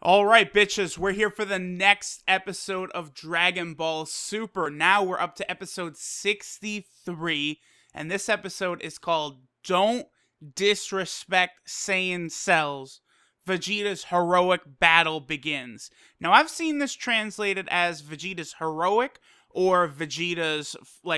All right, bitches, we're here for the next episode of Dragon Ball Super. Now we're up to episode 63, and this episode is called Don't Disrespect Saiyan Cells. Vegeta's heroic battle begins. Now, I've seen this translated as Vegeta's heroic or Vegeta's,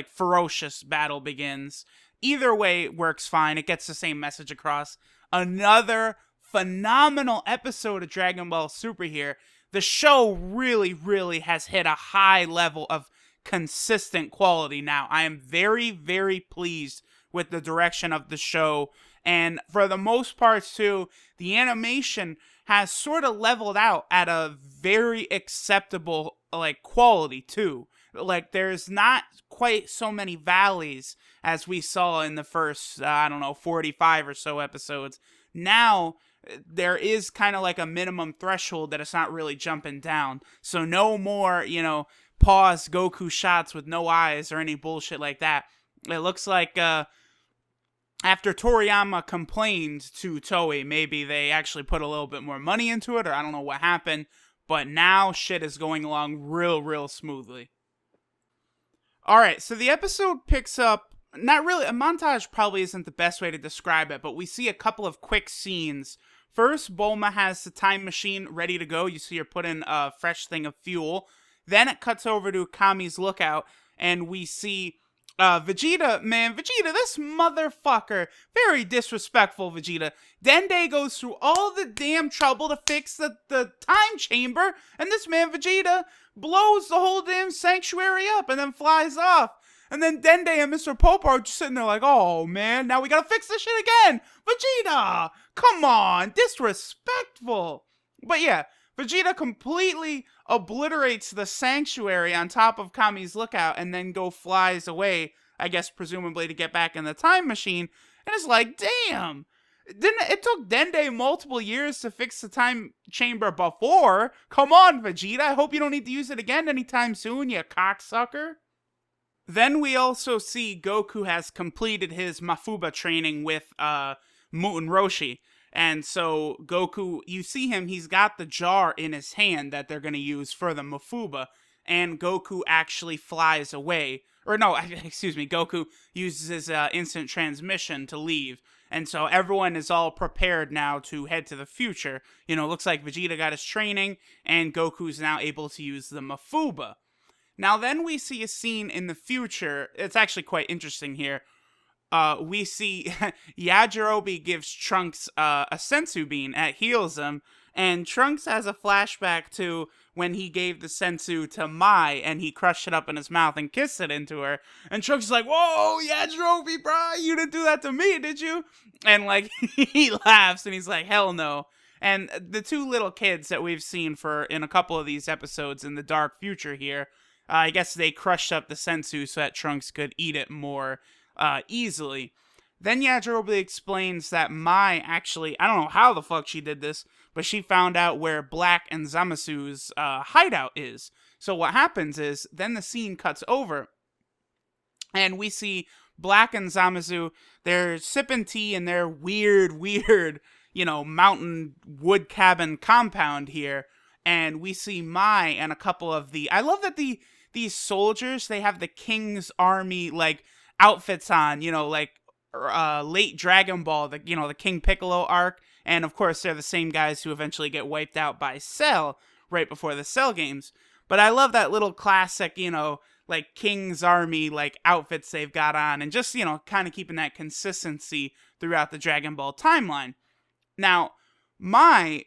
ferocious battle begins. Either way works fine. It gets the same message across. Another phenomenal episode of Dragon Ball Super here. The show really has hit a high level of consistent quality now. I am very pleased with the direction of the show. And for the most part, too, the animation has sort of leveled out at a very acceptable, quality, too. There's not quite so many valleys as we saw in the first, 45 or so episodes. Now, there is kind of like a minimum threshold that it's not really jumping down. So no more, pause Goku shots with no eyes or any bullshit like that. It looks like after Toriyama complained to Toei, maybe they actually put a little bit more money into it, or I don't know what happened. But now shit is going along real smoothly. Alright, so the episode picks up, not really, a montage probably isn't the best way to describe it, but we see a couple of quick scenes. First, Bulma has the time machine ready to go. You see her put in a fresh thing of fuel. Then it cuts over to Kami's lookout, and we see Vegeta, this motherfucker, very disrespectful Vegeta. Dende goes through all the damn trouble to fix the time chamber, and this man, Vegeta, blows the whole damn sanctuary up and then flies off. And then Dende and Mr. Popo are just sitting there like, oh man, now we gotta fix this shit again. Vegeta, come on, disrespectful. But yeah, Vegeta completely obliterates the sanctuary on top of Kami's lookout and then flies away, I guess presumably to get back in the time machine. And it's like, damn, it took Dende multiple years to fix the time chamber before. Come on, Vegeta, I hope you don't need to use it again anytime soon, you cocksucker. Then we also see Goku has completed his Mafuba training with Muten Roshi. And so Goku, you see him, he's got the jar in his hand that they're going to use for the Mafuba. And Goku actually flies away. Or no, excuse me, Goku uses his instant transmission to leave. And so everyone is all prepared now to head to the future. Looks like Vegeta got his training, and Goku's now able to use the Mafuba. Now, then we see a scene in the future. It's actually quite interesting here. We see Yajirobe gives Trunks a sensu bean and heals him. And Trunks has a flashback to when he gave the sensu to Mai and he crushed it up in his mouth and kissed it into her. And Trunks is like, whoa, Yajirobe, bro, you didn't do that to me, did you? And he laughs and he's like, hell no. And the two little kids that we've seen in a couple of these episodes in the dark future here, I guess they crushed up the sensu so that Trunks could eat it more easily. Then Yajirobe explains that Mai actually, I don't know how the fuck she did this, but she found out where Black and ZAMASU'S hideout is. So what happens is, then the scene cuts over, and we see Black and ZAMASU, they're sipping tea in their weird, mountain wood cabin compound here, and we see Mai and a couple of I love that these soldiers, they have the King's Army, outfits on, late Dragon Ball, the King Piccolo arc, and of course they're the same guys who eventually get wiped out by Cell right before the Cell games. But I love that little classic, King's Army, outfits they've got on, and just, kind of keeping that consistency throughout the Dragon Ball timeline. Now, Mai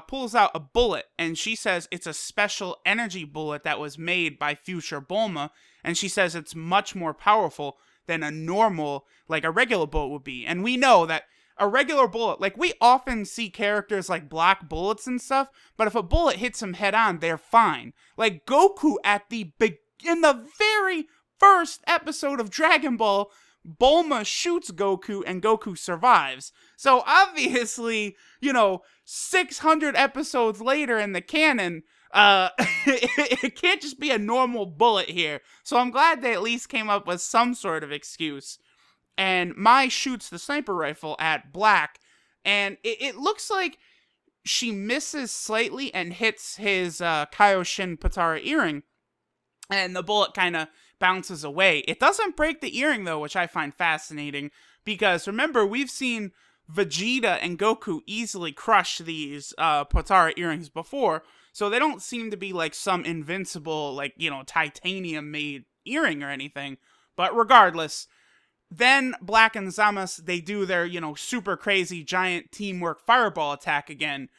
pulls out a bullet, and she says it's a special energy bullet that was made by future Bulma, and she says it's much more powerful than a normal, a regular bullet would be. And we know that a regular bullet, we often see characters block bullets and stuff, but if a bullet hits them head on, they're fine. Goku in the very first episode of Dragon Ball, Bulma shoots Goku and Goku survives. So obviously, 600 episodes later in the canon, it can't just be a normal bullet here. So I'm glad they at least came up with some sort of excuse. And Mai shoots the sniper rifle at Black, and it looks like she misses slightly and hits his Kaioshin Patara earring, and the bullet kind of bounces away. It doesn't break the earring, though, which I find fascinating, because remember, we've seen Vegeta and Goku easily crush these Patara earrings before, so they don't seem to be like some invincible, like, titanium-made earring or anything. But regardless, then Black and Zamas, they do their, super crazy giant teamwork fireball attack again.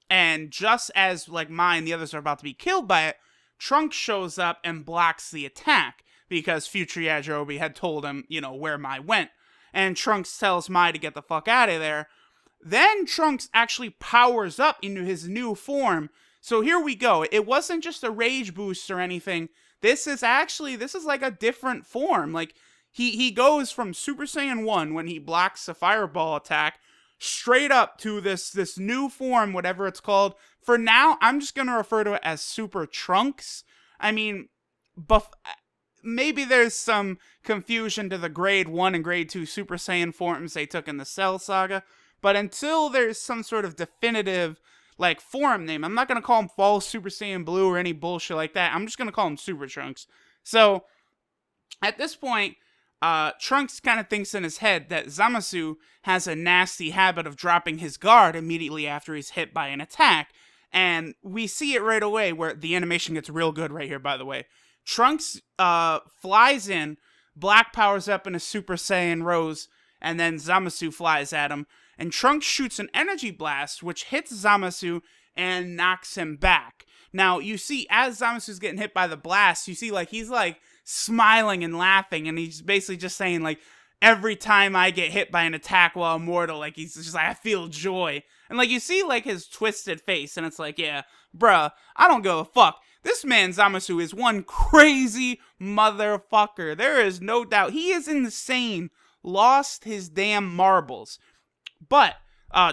And just as, like, Mai and the others are about to be killed by it, Trunks shows up and blocks the attack, because future Yajirobe had told him, where Mai went. And Trunks tells Mai to get the fuck out of there. Then Trunks actually powers up into his new form. So here we go. It wasn't just a rage boost or anything. This is like a different form. Like, he goes from Super Saiyan 1 when he blocks a fireball attack straight up to this new form, whatever it's called. For now, I'm just going to refer to it as Super Trunks. I mean, maybe there's some confusion to the Grade 1 and Grade 2 Super Saiyan forms they took in the Cell Saga, but until there's some sort of definitive, like, form name, I'm not going to call him False Super Saiyan Blue or any bullshit like that. I'm just going to call him Super Trunks. So, at this point, Trunks kind of thinks in his head that Zamasu has a nasty habit of dropping his guard immediately after he's hit by an attack, and we see it right away, where the animation gets real good right here, by the way. Trunks flies in, Black powers up in a Super Saiyan Rose, and then Zamasu flies at him, and Trunks shoots an energy blast, which hits Zamasu and knocks him back. Now, you see, as Zamasu's getting hit by the blast, you see, like, he's, like, smiling and laughing, and he's basically just saying, like, every time I get hit by an attack while immortal, like, he's just like, I feel joy. And, like, you see, like, his twisted face, and it's like, yeah, bruh, I don't give a fuck. This man, Zamasu, is one crazy motherfucker. There is no doubt. He is insane. Lost his damn marbles. But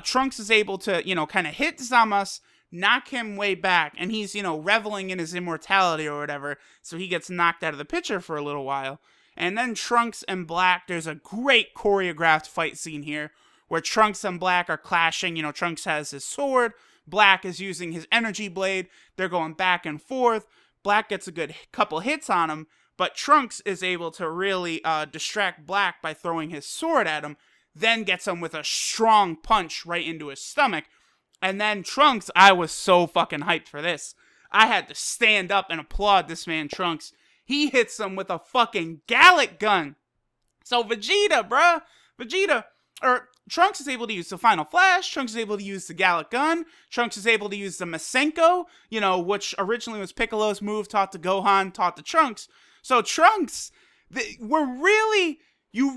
Trunks is able to, kind of hit Zamas, knock him way back, and he's, reveling in his immortality or whatever, so he gets knocked out of the picture for a little while. And then Trunks and Black, there's a great choreographed fight scene here, where Trunks and Black are clashing. Trunks has his sword, Black is using his energy blade, they're going back and forth. Black gets a good couple hits on him, but Trunks is able to really distract Black by throwing his sword at him, then gets him with a strong punch right into his stomach. And then Trunks, I was so fucking hyped for this. I had to stand up and applaud this man, Trunks. He hits him with a fucking Galick Gun. So Vegeta, Trunks is able to use the Final Flash, Trunks is able to use the Galick Gun, Trunks is able to use the Masenko, which originally was Piccolo's move, taught to Gohan, taught to Trunks. So Trunks, you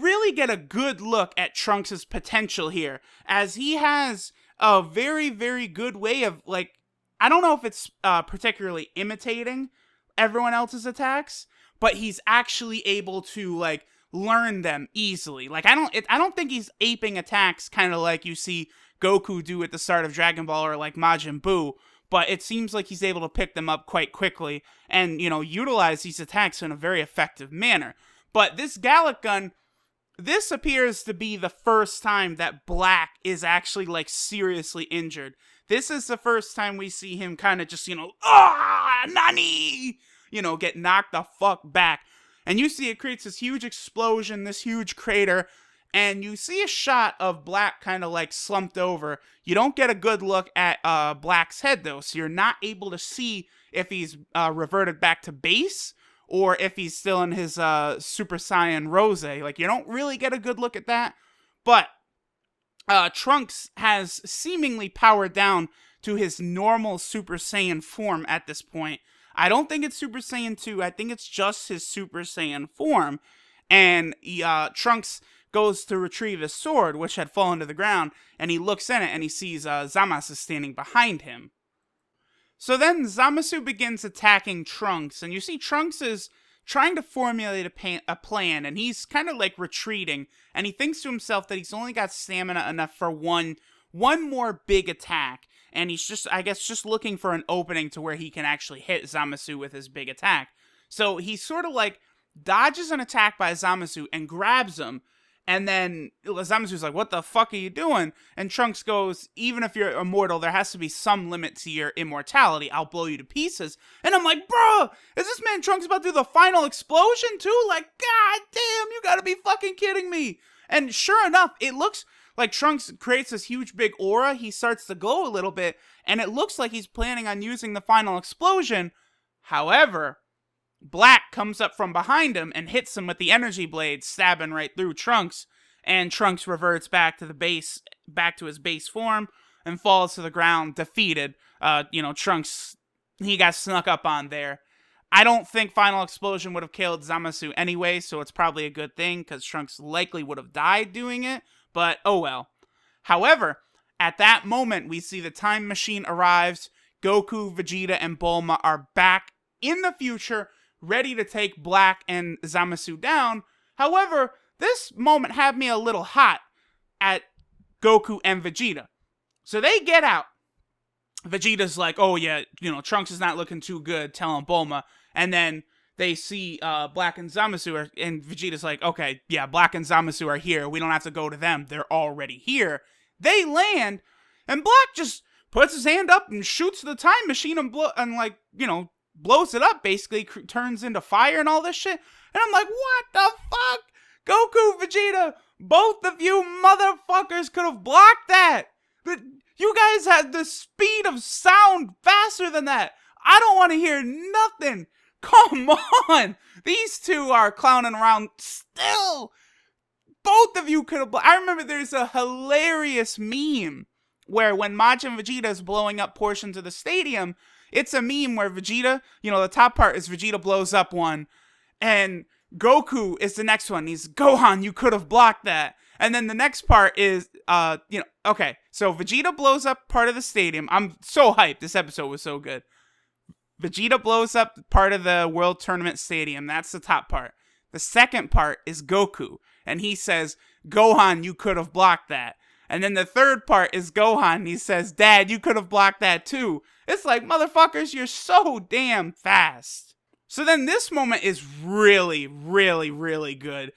really get a good look at Trunks' potential here, as he has a very, very good way of, like, I don't know if it's particularly imitating everyone else's attacks, but he's actually able to, like, learn them easily. Like, I don't think he's aping attacks kind of like you see Goku do at the start of Dragon Ball or like Majin Buu, but it seems like he's able to pick them up quite quickly and, utilize these attacks in a very effective manner. But this Galick Gun, this appears to be the first time that Black is actually, like, seriously injured. This is the first time we see him kind of just, Nani! Get knocked the fuck back. And you see it creates this huge explosion, this huge crater, and you see a shot of Black kind of, like, slumped over. You don't get a good look at Black's head, though, so you're not able to see if he's reverted back to base, or if he's still in his Super Saiyan Rosé. Like, you don't really get a good look at that. But Trunks has seemingly powered down to his normal Super Saiyan form at this point. I don't think it's Super Saiyan 2. I think it's just his Super Saiyan form. And Trunks goes to retrieve his sword, which had fallen to the ground, and he looks in it and he sees Zamasu standing behind him. So then Zamasu begins attacking Trunks, and you see Trunks is trying to formulate a plan, and he's kind of like retreating, and he thinks to himself that he's only got stamina enough for one more big attack, and he's just looking for an opening to where he can actually hit Zamasu with his big attack. So he sort of like dodges an attack by Zamasu and grabs him, And then Zamasu's like, what the fuck are you doing? And Trunks goes, even if you're immortal, there has to be some limit to your immortality. I'll blow you to pieces. And I'm like, bro, is this man Trunks about to do the final explosion too? Like, god damn, you gotta be fucking kidding me. And sure enough, it looks like Trunks creates this huge big aura. He starts to glow a little bit, and it looks like he's planning on using the final explosion. However, Black comes up from behind him and hits him with the energy blade, stabbing right through Trunks. And Trunks reverts back to his base form, and falls to the ground, defeated. Trunks, he got snuck up on there. I don't think Final Explosion would have killed Zamasu anyway, so it's probably a good thing, because Trunks likely would have died doing it, but oh well. However, at that moment, we see the time machine arrives. Goku, Vegeta, and Bulma are back in the future, ready to take Black and Zamasu down. However, this moment had me a little hot at Goku and Vegeta. So they get out. Vegeta's like, oh yeah, Trunks is not looking too good, telling Bulma. And then they see Black and Zamasu, and Vegeta's like, okay, yeah, Black and Zamasu are here. We don't have to go to them. They're already here. They land, and Black just puts his hand up and shoots the time machine and blows it up, basically, turns into fire and all this shit. And I'm like, what the fuck? Goku, Vegeta, both of you motherfuckers could have blocked that. But you guys had the speed of sound faster than that. I don't want to hear nothing. Come on. These two are clowning around still. Both of you could have I remember there's a hilarious meme where when Majin Vegeta is blowing up portions of the stadium, it's a meme where Vegeta, the top part is Vegeta blows up one, and Goku is the next one. He's, Gohan, you could have blocked that. And then the next part is, okay, so Vegeta blows up part of the stadium. I'm so hyped. This episode was so good. Vegeta blows up part of the World Tournament Stadium. That's the top part. The second part is Goku, and he says, Gohan, you could have blocked that. And then the third part is Gohan, and he says, Dad, you could have blocked that too. It's like, motherfuckers, you're so damn fast. So then this moment is really, really, really good.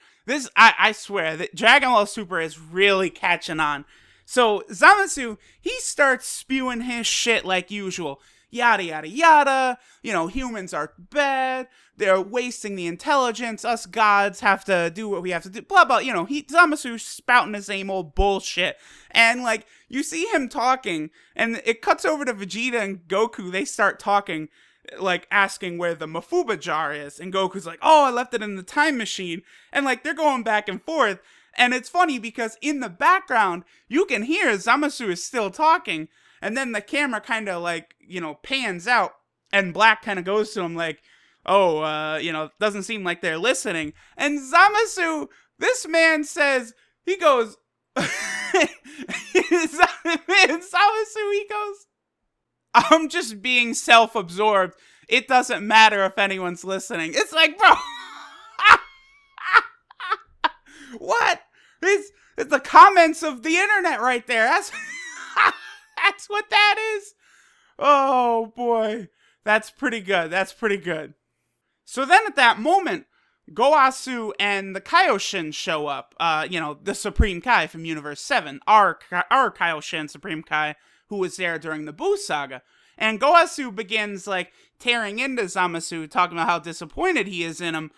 I swear, that Dragon Ball Super is really catching on. So Zamasu, he starts spewing his shit like usual. Yada, yada, yada. Humans are bad. They're wasting the intelligence. Us gods have to do what we have to do. Blah, blah. Zamasu spouting the same old bullshit. And, you see him talking, and it cuts over to Vegeta and Goku. They start talking, asking where the Mafuba jar is. And Goku's like, oh, I left it in the time machine. And, they're going back and forth. And it's funny because in the background, you can hear Zamasu is still talking. And then the camera kind of pans out, and Black kind of goes to him like, oh, doesn't seem like they're listening. And Zamasu, this man says, he goes, Zamasu, he goes, I'm just being self-absorbed. It doesn't matter if anyone's listening. It's like, bro, what? It's the comments of the internet right there. That's what that is. Oh, boy. That's pretty good. That's pretty good. So then at that moment, Goasu and the Kaioshin show up. The Supreme Kai from Universe 7. Our Kaioshin Supreme Kai, who was there during the Buu Saga. And Goasu begins, tearing into Zamasu, talking about how disappointed he is in him.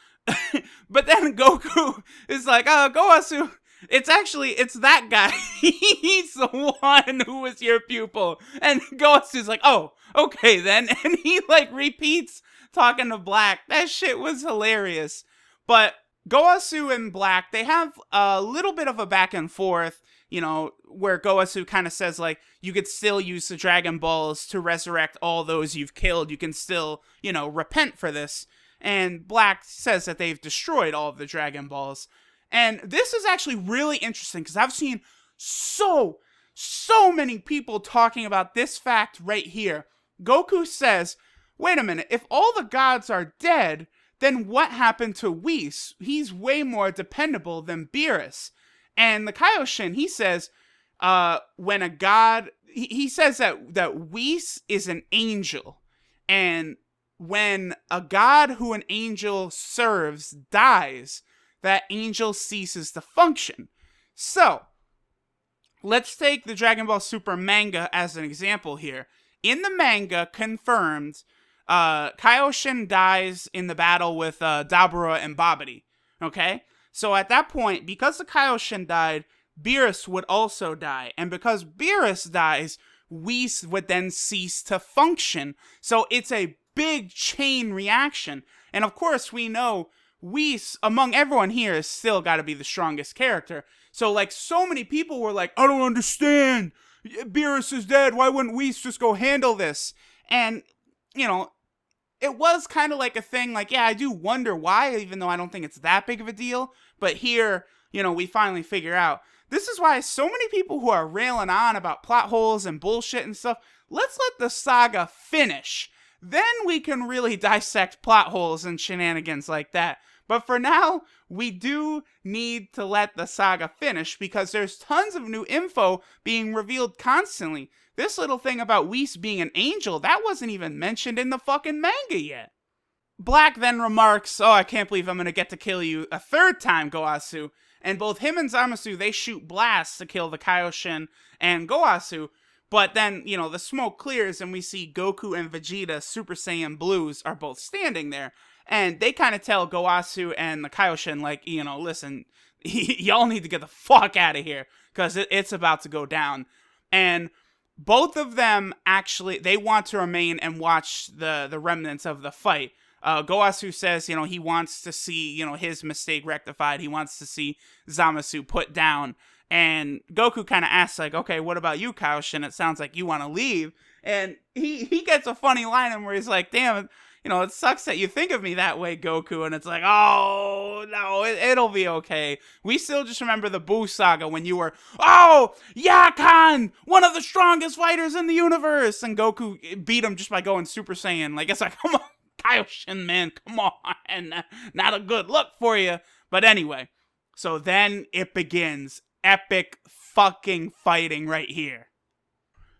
But then Goku is like, Goasu, it's that guy. He's the one who was your pupil. And Goasu's like, oh, okay then. And he repeats talking to Black. That shit was hilarious. But Goasu and Black, they have a little bit of a back and forth, where Goasu kind of says, you could still use the Dragon Balls to resurrect all those you've killed. You can still, repent for this. And Black says that they've destroyed all of the Dragon Balls. And this is actually really interesting because I've seen so many people talking about this fact right here. Goku says, wait a minute, if all the gods are dead, then what happened to Whis? He's way more dependable than Beerus. And the Kaioshin, he says, when a god, he says that Whis is an angel. And when a god who an angel serves dies, that Angel ceases to function. So, let's take the Dragon Ball Super manga as an example here. In the manga, confirmed, Kaioshin dies in the battle with Dabura and Babidi. Okay? So at that point, because the Kaioshin died, Beerus would also die. And because Beerus dies, Whis would then cease to function. So it's a big chain reaction. And of course, we know Whis, among everyone here, has still got to be the strongest character. So, like, so many people were like, I don't understand. Beerus is dead. Why wouldn't Whis just go handle this? And, you know, it was kind of like a thing, like, yeah, I do wonder why, even though I don't think it's that big of a deal. But here, you know, we finally figure out. This is why so many people who are railing on about plot holes and bullshit and stuff, let's let the saga finish. Then we can really dissect plot holes and shenanigans like that. But for now, we do need to let the saga finish because there's tons of new info being revealed constantly. This little thing about Whis being an angel, that wasn't even mentioned in the fucking manga yet. Black then remarks, oh, I can't believe I'm gonna get to kill you a third time, Goasu. And both him and Zamasu, they shoot blasts to kill the Kaioshin and Goasu. But then, you know, the smoke clears and we see Goku and Vegeta, Super Saiyan Blues, are both standing there. And they kind of tell Goasu and the Kaioshin, like, you know, listen, y'all need to get the fuck out of here, because it's about to go down. And both of them, actually, they want to remain and watch the remnants of the fight. Goasu says, you know, he wants to see, you know, his mistake rectified. He wants to see Zamasu put down. And Goku kind of asks, like, okay, what about you, Kaioshin? It sounds like you want to leave. And he gets a funny line in where he's like, damn, you know, it sucks that you think of me that way, Goku. And it's like, oh, no, it'll be okay. We still just remember the Buu saga when you were, oh, Yakan, one of the strongest fighters in the universe. And Goku beat him just by going Super Saiyan. Like, it's like, come on, Kaioshin, man, come on. Not a good look for you. But anyway, so then it begins. Epic fucking fighting right here.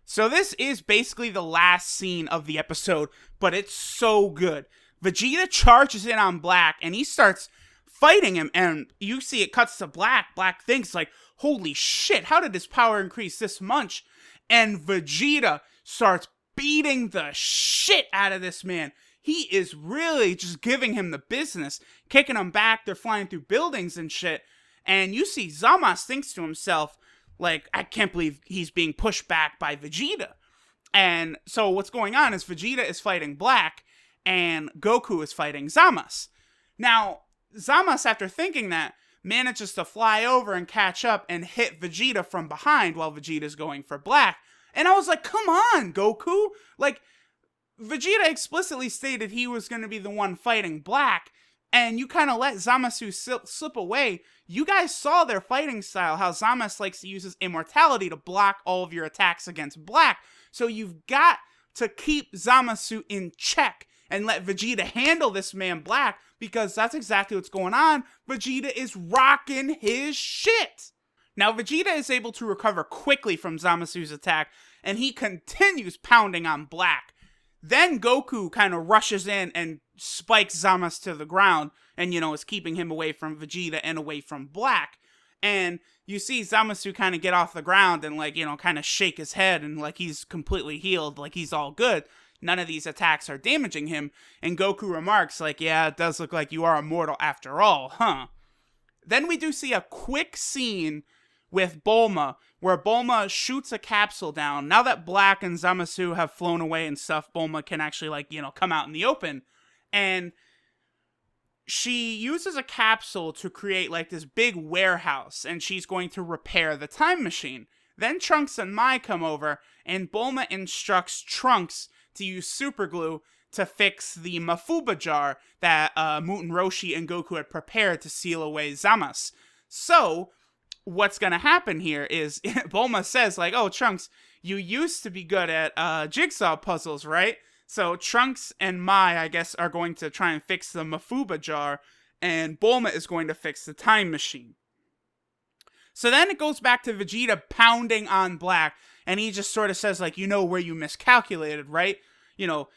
So this is basically the last scene of the episode, but it's so good. Vegeta charges in on Black, and he starts fighting him, and you see it cuts to Black. Black thinks, like, holy shit, how did his power increase this much? And Vegeta starts beating the shit out of this man. He is really just giving him the business, kicking him back. They're flying through buildings and shit. And you see Zamasu thinks to himself, like, I can't believe he's being pushed back by Vegeta. And so what's going on is Vegeta is fighting Black, and Goku is fighting Zamasu. Now, Zamasu, after thinking that, manages to fly over and catch up and hit Vegeta from behind while Vegeta's going for Black. And I was like, come on, Goku! Like, Vegeta explicitly stated he was going to be the one fighting Black, and you kind of let Zamasu slip away. You guys saw their fighting style, how Zamasu likes to use his immortality to block all of your attacks against Black. So you've got to keep Zamasu in check and let Vegeta handle this man Black, because that's exactly what's going on. Vegeta is rocking his shit. Now, Vegeta is able to recover quickly from Zamasu's attack, and he continues pounding on Black. Then Goku kind of rushes in and spikes Zamasu to the ground and, you know, is keeping him away from Vegeta and away from Black. And you see Zamasu kind of get off the ground and, like, you know, kind of shake his head and, like, he's completely healed, like he's all good. None of these attacks are damaging him. And Goku remarks, like, yeah, it does look like you are immortal after all, huh? Then we do see a quick scene with Bulma, where Bulma shoots a capsule down. Now that Black and Zamasu have flown away and stuff, Bulma can actually, like, you know, come out in the open. And she uses a capsule to create, like, this big warehouse, and she's going to repair the time machine. Then Trunks and Mai come over, and Bulma instructs Trunks to use super glue to fix the Mafuba jar that Muten Roshi and Goku had prepared to seal away Zamasu. So what's gonna happen here is Bulma says, like, oh, Trunks, you used to be good at jigsaw puzzles, right? So Trunks and Mai, I guess, are going to try and fix the Mafuba jar, and Bulma is going to fix the time machine. So then it goes back to Vegeta pounding on Black, and he just sort of says, like, you know where you miscalculated, right? You know,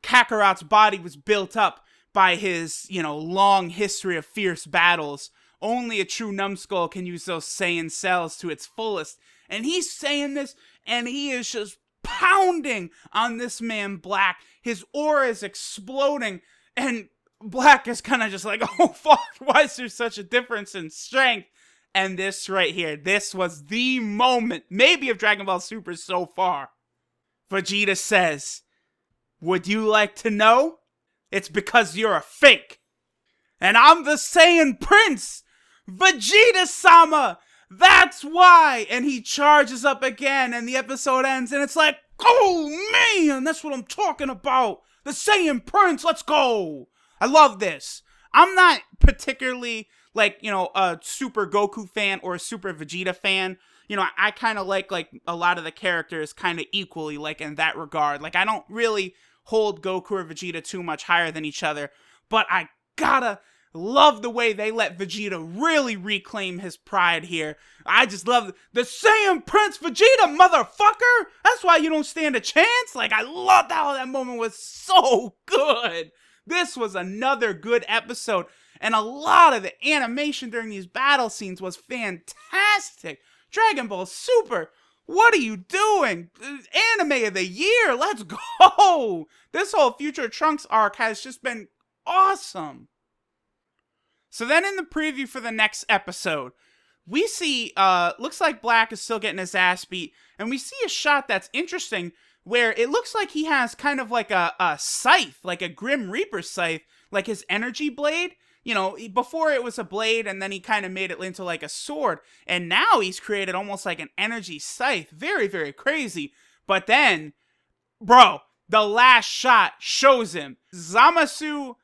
Kakarot's body was built up by his, long history of fierce battles. Only a true numbskull can use those Saiyan cells to its fullest. And he's saying this, and he is just pounding on this man Black. His aura is exploding, and Black is kind of just like, oh fuck, why is there such a difference in strength? And this right here, this was the moment, maybe of Dragon Ball Super so far. Vegeta says, would you like to know? It's because you're a fake. And I'm the Saiyan Prince, Vegeta-sama. That's why. And he charges up again, and the episode ends, and it's like, oh man, that's what I'm talking about. The Saiyan Prince, let's go. I love this. I'm not particularly a super Goku fan or a super Vegeta fan. I kind of like a lot of the characters kind of equally, in that regard. I don't really hold Goku or Vegeta too much higher than each other, but I gotta love the way they let Vegeta really reclaim his pride here. I just love the Saiyan Prince Vegeta, motherfucker! That's why you don't stand a chance! I loved how that moment was so good! This was another good episode, and a lot of the animation during these battle scenes was fantastic. Dragon Ball Super, what are you doing? Anime of the year, let's go! This whole Future Trunks arc has just been awesome. So then in the preview for the next episode, we see, looks like Black is still getting his ass beat, and we see a shot that's interesting where it looks like he has kind of like a scythe, like a Grim Reaper scythe, like his energy blade. Before it was a blade, and then he kind of made it into like a sword, and now he's created almost like an energy scythe. Very, very crazy. But then, bro, the last shot shows him. Zamasu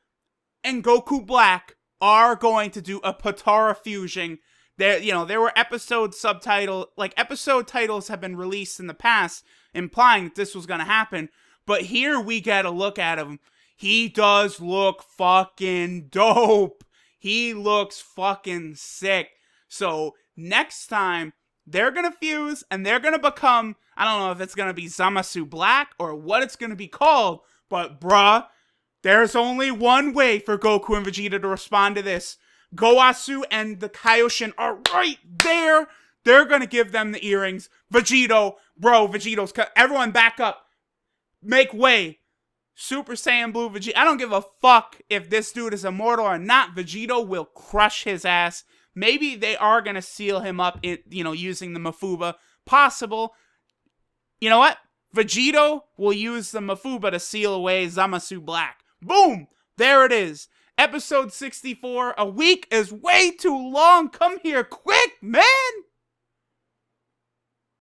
and Goku Black are going to do a Potara fusion. There were episode titles have been released in the past implying that this was going to happen, but here we get a look at him. He does look fucking dope. He looks fucking sick. So next time, they're going to fuse and they're going to become, I don't know if it's going to be Zamasu Black or what it's going to be called, but bruh, there's only one way for Goku and Vegeta to respond to this. Goasu and the Kaioshin are right there. They're going to give them the earrings. Vegito's, everyone back up. Make way. Super Saiyan Blue Vegeta. I don't give a fuck if this dude is immortal or not. Vegito will crush his ass. Maybe they are going to seal him up, using the Mafuba. Possible. You know what? Vegito will use the Mafuba to seal away Zamasu Black. Boom! There it is. Episode 64. A week is way too long. Come here quick, man!